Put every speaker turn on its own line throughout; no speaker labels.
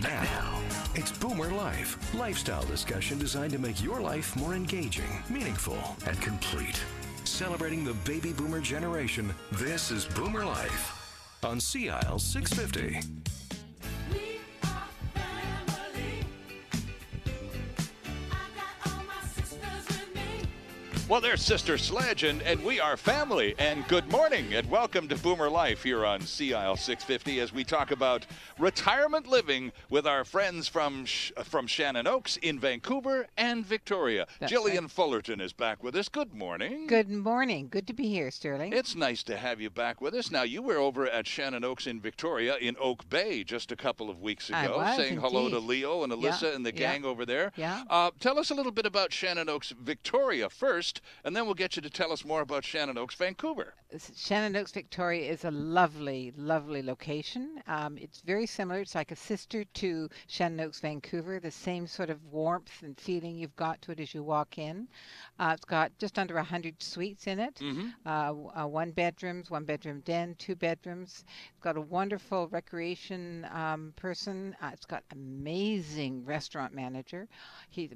Now, it's BoomerLife, lifestyle discussion designed to make your life more engaging, meaningful, and complete. Celebrating the baby boomer generation, this is BoomerLife on CIL 650.
Well, there's Sister Sledge, and we are family. And good morning, and welcome to Boomer Life here on CIL 650 as we talk about retirement living with our friends from ShannopnOaks in Vancouver and Victoria.
That's
Jillian
right.
Fullerton is back with us. Good morning.
Good morning. Good to be here, Sterling.
It's nice to have you back with us. Now, you were over at ShannopnOaks in Victoria in Oak Bay just a couple of weeks ago,
I was,
saying hello to
indeed.
Leo and Alyssa and the gang over there.
Yeah.
Tell us a little bit about ShannopnOaks Victoria first, and then we'll get you to tell us more about ShannopnOaks Vancouver.
ShannopnOaks Victoria is a lovely, lovely location. It's very similar. It's like a sister to ShannopnOaks Vancouver, the same sort of warmth and feeling you've got to it as you walk in. It's got just under 100 suites in it. One bedrooms, one bedroom den, two bedrooms. It's got a wonderful recreation person. It's got amazing restaurant manager.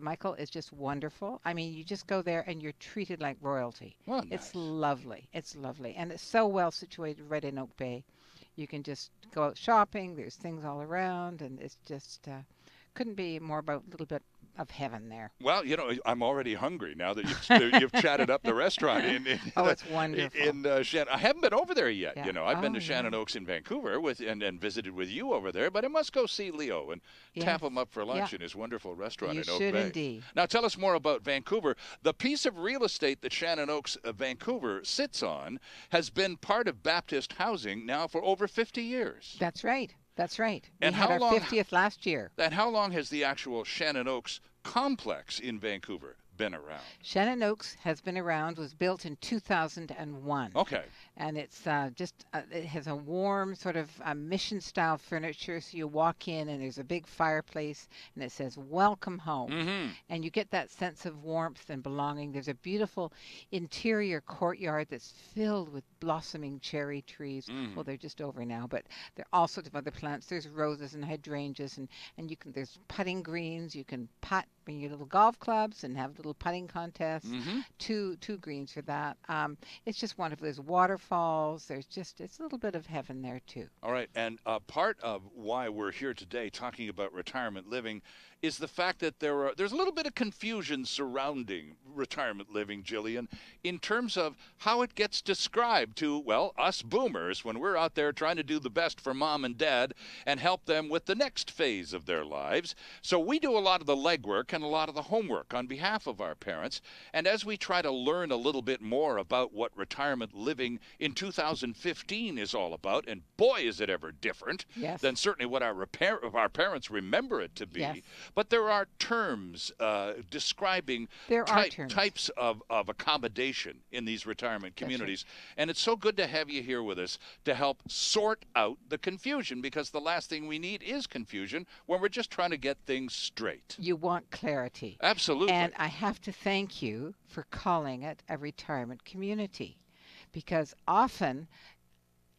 Michael is just wonderful. I mean, you just go there and you're treated like royalty.
Well, nice.
It's lovely. It's lovely. And it's so well situated right in Oak Bay. You can just go out shopping. There's things all around. And it's just couldn't be more about a little bit of heaven there.
Well, you know, I'm already hungry now that you've chatted up the restaurant.
It's wonderful.
I haven't been over there yet.
Yeah.
You know, I've been to
yeah.
ShannopnOaks in Vancouver and visited with you over there, but I must go see Leo and tap him up for lunch in his wonderful restaurant
You
in Oak Bay.
should indeed.
Now, tell us more about Vancouver. The piece of real estate that ShannopnOaks Vancouver sits on has been part of Baptist housing now for over 50 years.
That's right. That's right.
And
we had
how
our
long-
50th last year.
And how long has the actual ShannopnOaks complex in Vancouver been around?
ShannopnOaks has been around, was built in 2001.
Okay.
And it's it has a warm sort of mission-style furniture. So you walk in and there's a big fireplace and it says, "Welcome home." And you get that sense of warmth and belonging. There's a beautiful interior courtyard that's filled with blossoming cherry trees. Well, they're just over now, but there are all sorts of other plants. There's roses and hydrangeas, and there's putting greens. You can bring your little golf clubs and have little putting contests. Two greens for that. It's just wonderful. There's waterfalls. It's a little bit of heaven there too.
All right, and part of why we're here today talking about retirement living is the fact that there's a little bit of confusion surrounding retirement living, Jillian, in terms of how it gets described to, well, us boomers when we're out there trying to do the best for mom and dad and help them with the next phase of their lives. So we do a lot of the legwork and a lot of the homework on behalf of our parents. And as we try to learn a little bit more about what retirement living in 2015 is all about, and boy, is it ever different than certainly what our parents remember it to be.
Yes.
But there are terms describing types of accommodation in these retirement communities. Right. And it's so good to have you here with us to help sort out the confusion, because the last thing we need is confusion when we're just trying to get things straight.
You want clarity.
Absolutely.
And I have to thank you for calling it a retirement community, because often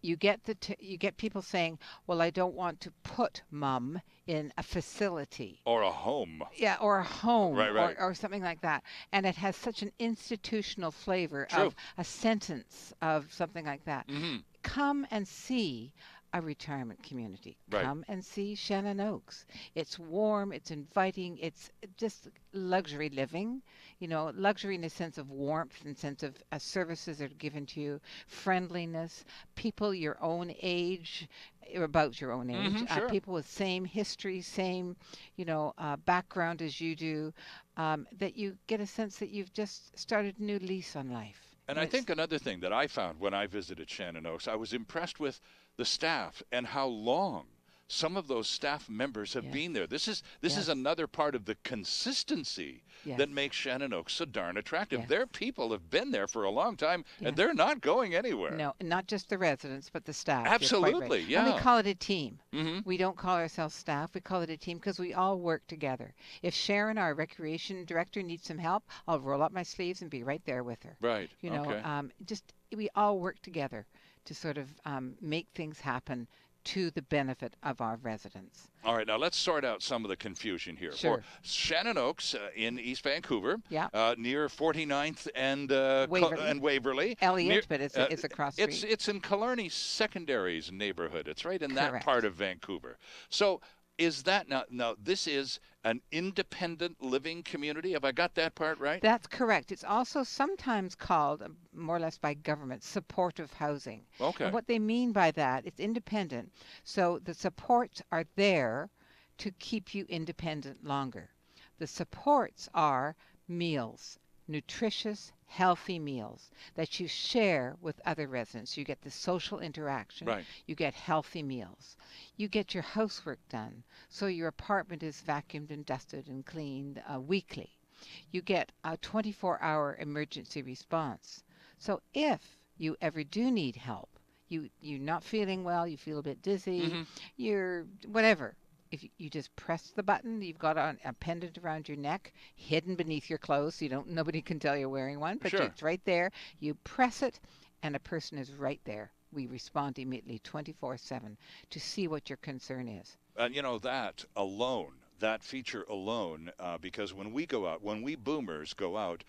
you get people saying, "Well, I don't want to put mom in a facility
or a home."
Yeah, or a home,
right.
Or something like that, and it has such an institutional flavor
True.
of a sentence of something like that. Come and see a retirement community.
Right.
Come and see ShannopnOaks. It's warm, it's inviting, it's just luxury living, luxury in the sense of warmth and sense of services that are given to you, friendliness, people your own age, about your own age,
sure.
People with same history, same, background as you do, that you get a sense that you've just started a new lease on life.
And I think another thing that I found when I visited ShannopnOaks, I was impressed with the staff and how long some of those staff members have been there. This is another part of the consistency that makes ShannopnOaks so darn attractive. Their people have been there for a long time, and they're not going anywhere.
No, not just the residents, but the staff.
Absolutely,
right.
yeah.
And we call it a team. We don't call ourselves staff. We call it a team because we all work together. If Sharon, our recreation director, needs some help, I'll roll up my sleeves and be right there with her.
Right.
We all work together to sort of make things happen to the benefit of our residents.
All right, now let's sort out some of the confusion here.
Sure.
For ShannopnOaks in East Vancouver,
Yeah.
Near 49th and Waverly.
Elliott, but it's across the street.
It's in Killarney Secondary's neighborhood. It's right in that
Correct.
part of Vancouver. So is that now this is an independent living community? Have I got that part right?
That's correct. It's also sometimes called, more or less by government, supportive housing.
Okay.
And what they mean by that, it's independent. So the supports are there to keep you independent longer. The supports are meals, nutritious, healthy meals that you share with other residents. You get the social interaction.
Right.
You get healthy meals. You get your housework done, so your apartment is vacuumed and dusted and cleaned weekly. You get a 24-hour emergency response. So if you ever do need help, you're not feeling well, you feel a bit dizzy, you're whatever. If you just press the button, you've got a pendant around your neck, hidden beneath your clothes, so nobody can tell you're wearing one, but
Sure.
it's right there. You press it, and a person is right there. We respond immediately, 24/7, to see what your concern is.
And that alone, that feature alone, because when we go out, when we boomers go out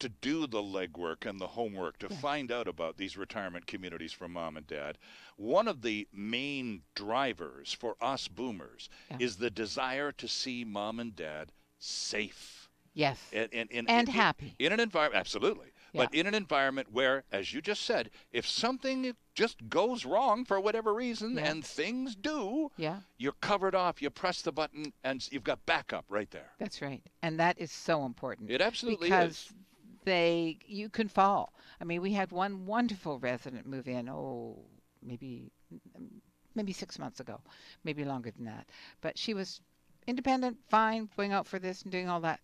to do the legwork and the homework to find out about these retirement communities for mom and dad, one of the main drivers for us boomers is the desire to see mom and dad safe.
Yes.
And
happy.
In an environment, absolutely.
Yeah.
But in an environment where, as you just said, if something just goes wrong for whatever reason, and things do, you're covered off, you press the button, and you've got backup right there.
That's right. And that is so important.
It absolutely
because
is.
You can fall. I mean, we had one wonderful resident move in, maybe 6 months ago, maybe longer than that. But she was independent, fine, going out for this and doing all that.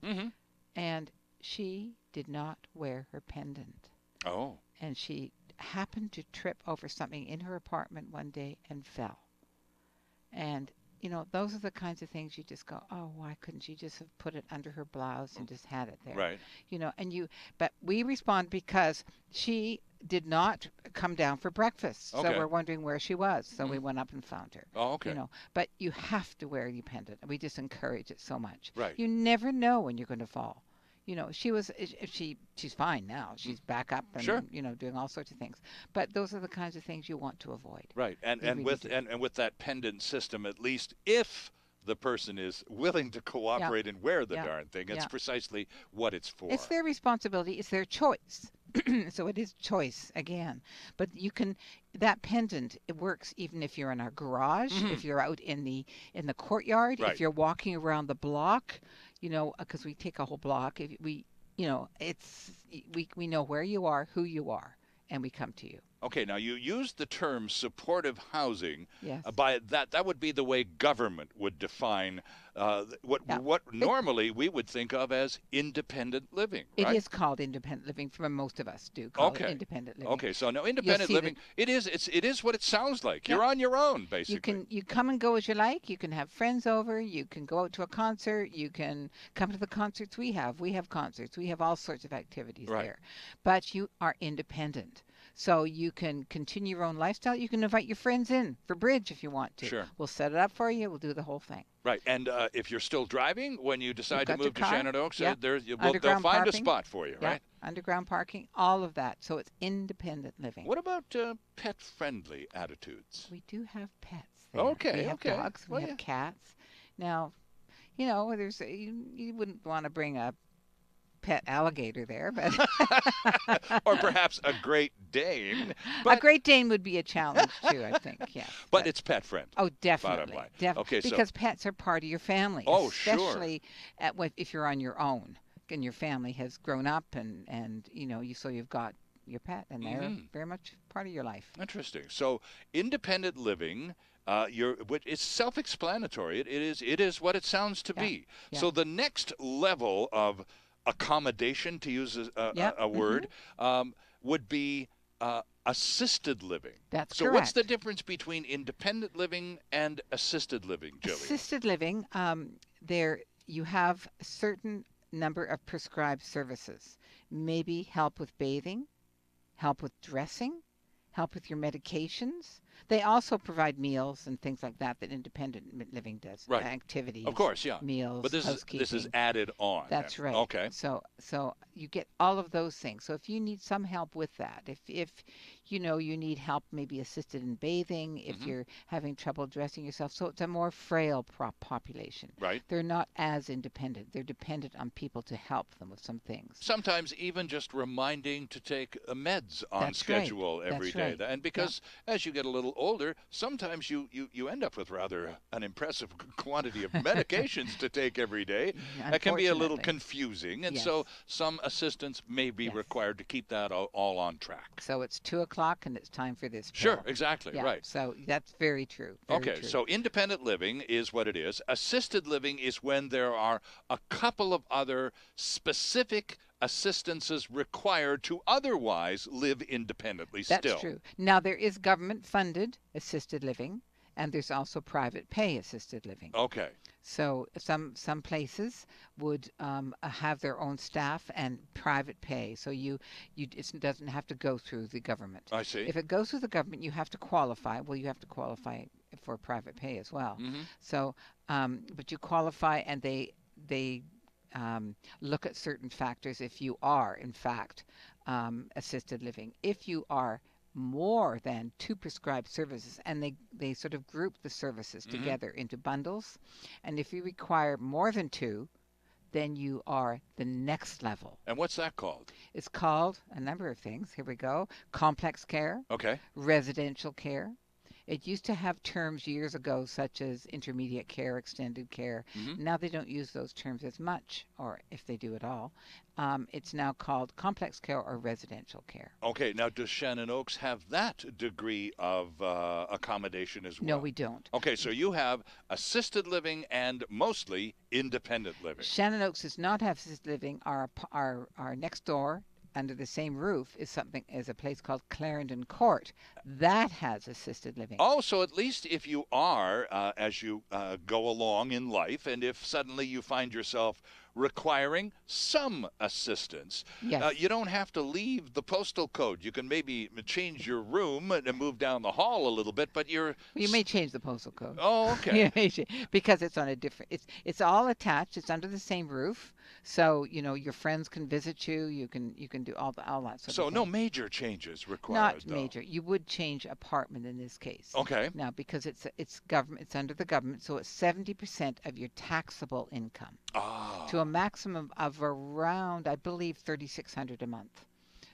And she did not wear her pendant.
Oh.
And she happened to trip over something in her apartment one day and fell. And, those are the kinds of things you just go, oh, why couldn't she just have put it under her blouse and just had it there?
Right.
But we respond because she did not come down for breakfast.
Okay.
So we're wondering where she was. So we went up and found her.
Oh, okay.
But you have to wear your pendant. We just encourage it so much.
Right.
You never know when you're going to fall. She's fine now. She's back up and doing all sorts of things. But those are the kinds of things you want to avoid.
Right. And with that pendant system, at least if the person is willing to cooperate and wear the darn thing, it's precisely what it's for.
It's their responsibility. It's their choice. So it is choice again. But that pendant, it works even if you're in our garage, if you're out in the courtyard, if you're walking around the block, because we take a whole block. If we know where you are, who you are, and we come to you.
Okay, now you used the term supportive housing.
Yes.
By that would be the way government would define what normally we would think of as independent living. Right?
It is called independent living for most of us do call it independent living.
Okay, so no, independent living, it is what it sounds like. You're on your own, basically.
You come and go as you like. You can have friends over. You can go out to a concert. You can come to the concerts we have. We have concerts. We have all sorts of activities there. But you are independent. So you can continue your own lifestyle. You can invite your friends in for bridge if you want to.
Sure.
We'll set it up for you. We'll do the whole thing.
Right. And if you're still driving when you decide to move to ShannopnOaks, they'll find
parking.
a spot for you, right?
Underground parking, all of that. So it's independent living.
What about pet-friendly attitudes?
We do have pets there.
Okay.
We have dogs. We have cats. Now, there's you wouldn't want to bring a pet alligator there, but
or perhaps a Great Dane.
A Great Dane would be a challenge too, I think. Yeah.
But it's pet friendly.
Oh, definitely.
Okay,
because pets are part of your family.
Oh,
especially if you're on your own and your family has grown up and so you've got your pet and they're very much part of your life.
Interesting. So independent living. It's self-explanatory. It is what it sounds to be.
Yeah.
So the next level of accommodation, to use a word, would be assisted living.
That's
so
correct.
What's the difference between independent living and assisted living, Jillian?
Assisted living, there you have a certain number of prescribed services. Maybe help with bathing, help with dressing, help with your medications. They also provide meals and things like that that independent living does.
Right.
Activities.
Of course, yeah.
Meals,
But this
housekeeping.
is added on.
That's right.
Okay.
So you get all of those things. So if you need some help with that, if you need help, maybe assisted in bathing, if you're having trouble dressing yourself, so it's a more frail population.
Right.
They're not as independent. They're dependent on people to help them with some things.
Sometimes even just reminding to take meds on
That's
schedule
right.
every
That's
day.
right.
And because as you get a little older, sometimes you end up with rather an impressive quantity of medications to take every day. That can be a little confusing. And so some assistance may be required to keep that all on track.
So it's 2 o'clock and it's time for this pill.
Sure, exactly,
Yeah,
right.
so that's very true. Very
Okay,
true.
so independent living is what it is. Assisted living is when there are a couple of other specific assistances required to otherwise live independently still.
That's true. Now, there is government-funded assisted living, and there's also private pay assisted living.
Okay.
So some places would have their own staff and private pay. So it doesn't have to go through the government.
I see.
If it goes through the government, you have to qualify. Well, you have to qualify for private pay as well. So, but you qualify, and they look at certain factors if you are, in fact, assisted living. If you are more than 2 prescribed services, and they sort of group the services together into bundles, and if you require more than 2, then you are the next level.
And what's that called?
It's called a number of things. Here we go. Complex care.
Okay.
Residential care. It used to have terms years ago such as intermediate care, extended care. Now they don't use those terms as much, or if they do at all. It's now called complex care or residential care.
Okay, now does ShannopnOaks have that degree of accommodation as well?
No, we don't.
Okay, so you have assisted living and mostly independent living.
ShannopnOaks does not have assisted living. Our next door, under the same roof, is a place called Clarendon Court that has assisted living.
Oh, so at least if you are, as you go along in life, and if suddenly you find yourself requiring some assistance, you don't have to leave the postal code. You can maybe change your room and move down the hall a little bit, but you
may change the postal code.
Oh, okay.
Because it's on a different. It's all attached. It's under the same roof, so your friends can visit you. You can do all that sort of thing.
So no major changes required.
Not major. You would change apartment in this case.
Okay.
Now, because it's government, it's under the government, so it's 70% of your taxable income. To a maximum of around, I believe, $3,600 a month.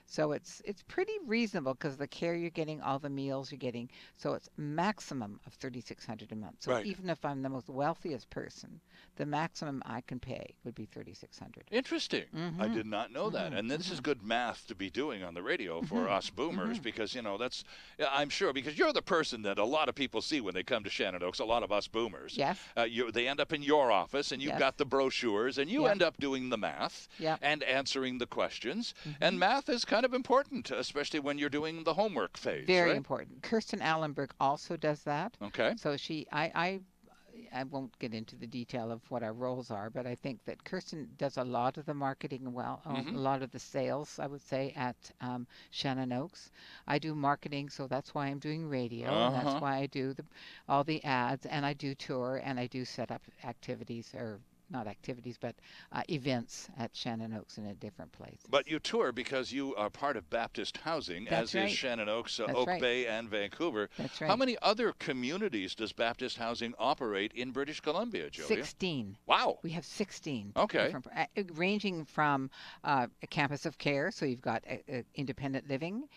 So it's pretty reasonable because the care you're getting, all the meals you're getting, so it's maximum of $3,600 a month. So even if I'm the most wealthiest person, the maximum I can pay would be $3,600.
Interesting. I did not know that. And this is good math to be doing on the radio for us boomers because, that's, I'm sure, because you're the person that a lot of people see when they come to ShannopnOaks, a lot of us boomers.
Yes.
They end up in your office and you've got the brochures and you end up doing the math and answering the questions. And math is kind of important, especially when you're doing the homework phase.
Very important. Kirsten Allenberg also does that.
Okay.
So I won't get into the detail of what our roles are, but I think that Kirsten does a lot of the marketing a lot of the sales, I would say, at ShannopnOaks. I do marketing, so that's why I'm doing radio, and that's why I do all the ads, and I do tour, and I do set up activities, or not activities, but events at ShannopnOaks in a different place.
But you tour because you are part of Baptist Housing, as is ShannopnOaks, Oak Bay, and Vancouver.
That's right.
How many other communities does Baptist Housing operate in British Columbia, Julia?
16.
Wow.
We have 16.
Okay.
Ranging from a campus of care, so you've got independent living,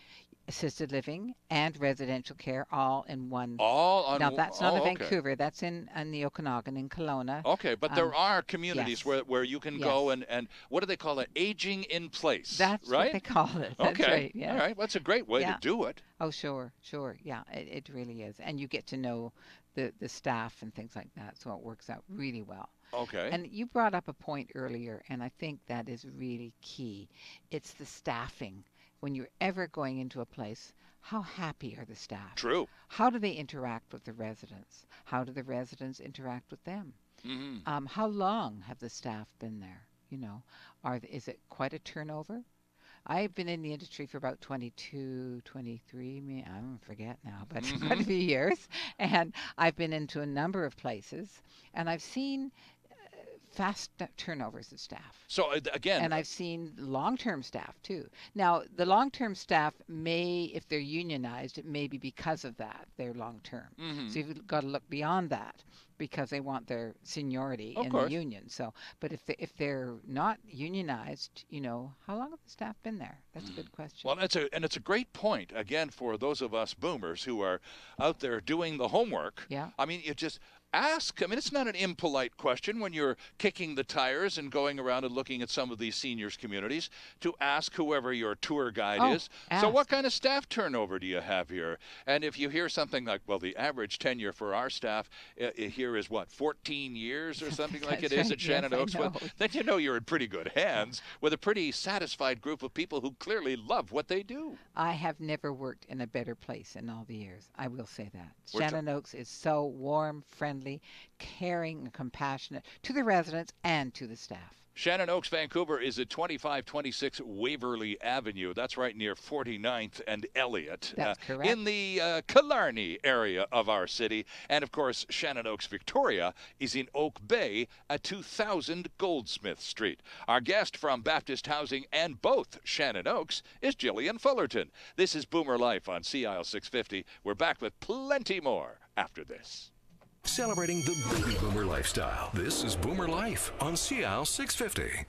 assisted living, and residential care all in one. Now, that's not in Vancouver. That's in the Okanagan, in Kelowna.
Okay, but there are communities where you can go and what do they call it? Aging in place.
That's what they call it. That's right.
All right. That's a great way to do it.
Oh, sure. Yeah, it really is. And you get to know the staff and things like that, so it works out really well.
Okay.
And you brought up a point earlier, and I think that is really key. It's the staffing. When you're ever going into a place, how happy are the staff?
True.
How do they interact with the residents? How do the residents interact with them? How long have the staff been there? Is it quite a turnover? I've been in the industry for about 22, 23, I don't forget now, but quite a few years. And I've been into a number of places, and I've seen fast turnovers of staff.
So again,
and I've seen long-term staff too. Now, the long-term staff may, if they're unionized, it may be because of that, they're long-term. So you've got to look beyond that because they want their seniority in the union. So, but if they're not unionized, how long have the staff been there? That's a good question.
Well, it's a great point, again, for those of us boomers who are out there doing the homework.
Yeah.
I mean, you just ask. I mean, it's not an impolite question when you're kicking the tires and going around and looking at some of these seniors communities to ask whoever your tour guide is.
Ask.
So what kind of staff turnover do you have here? And if you hear something like, well, the average tenure for our staff here is what, 14 years or something like it is at ShannopnOaks, well, then you know you're in pretty good hands with a pretty satisfied group of people who clearly love what they do.
I have never worked in a better place in all the years. I will say that. ShannopnOaks is so warm, friendly, caring, and compassionate to the residents and to the staff.
ShannopnOaks, Vancouver is at 2526 Waverly Avenue. That's right near 49th and Elliott.
That's correct.
In the Killarney area of our city. And, of course, ShannopnOaks, Victoria is in Oak Bay at 2000 Goldsmith Street. Our guest from Baptist Housing and both ShannopnOaks is Jillian Fullerton. This is Boomer Life on CIL 650. We're back with plenty more after this.
Celebrating the baby boomer lifestyle. This is Boomer Life on CIL 650.